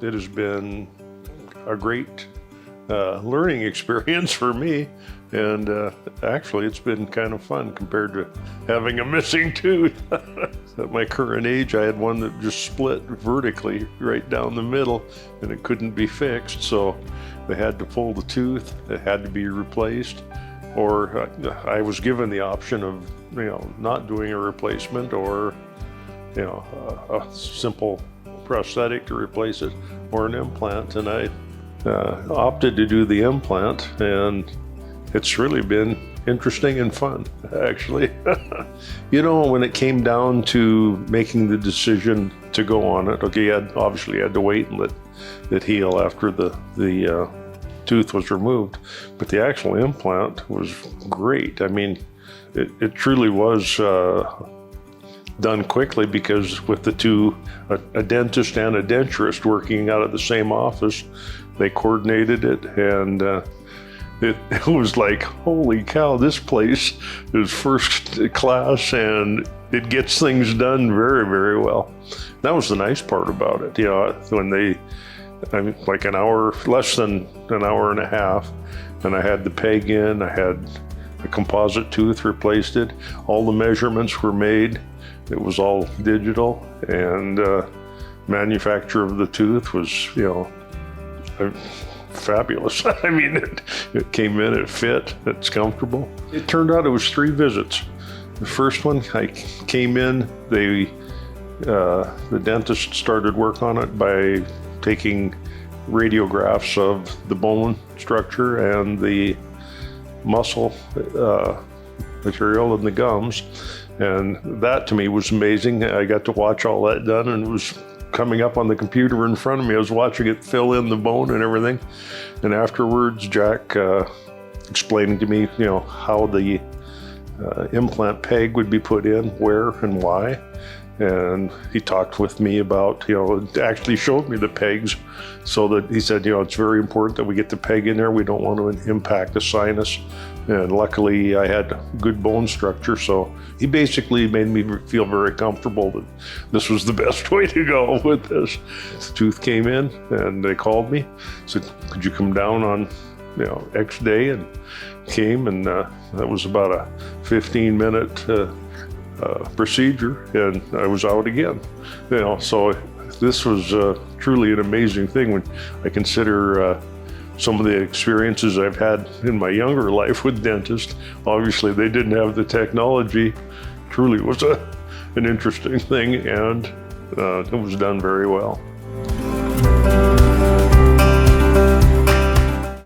It has been a great learning experience for me, and actually it's been kind of fun compared to having a missing tooth. At my current age, I had one that just split vertically right down the middle, and it couldn't be fixed, so they had to pull the tooth. It had to be replaced, or I was given the option of not doing a replacement, or a simple prosthetic to replace it, or an implant, and I opted to do the implant, and it's really been interesting and fun, actually. When it came down to making the decision to go on it, okay, obviously had to wait and let it heal after the tooth was removed, but the actual implant was great. I mean, it truly was done quickly, because with the two, a dentist and a denturist working out of the same office, they coordinated it, and it was like, holy cow, this place is first class, and it gets things done very, very well. That was the nice part about it. When like less than an hour and a half, and I had the peg in, I had a composite tooth replaced it, all the measurements were made. It was all digital, and manufacture of the tooth was, fabulous. I mean, it came in, it fit, it's comfortable. It turned out it was 3 visits. The first one, I came in, the dentist started work on it by taking radiographs of the bone structure and the muscle material and the gums. And that to me was amazing. I got to watch all that done, and it was coming up on the computer in front of me. I was watching it fill in the bone and everything. And afterwards, Jack explaining to me, how the implant peg would be put in, where and why. And he talked with me about, actually showed me the pegs, so that he said, it's very important that we get the peg in there. We don't want to impact the sinus. And luckily I had good bone structure, so he basically made me feel very comfortable that this was the best way to go with this. The tooth came in, and they called me, said, could you come down on X day, and came, and that was about a 15-minute procedure, and I was out again. So this was truly an amazing thing when I consider some of the experiences I've had in my younger life with dentists. Obviously, they didn't have the technology. Truly was an interesting thing, and it was done very well.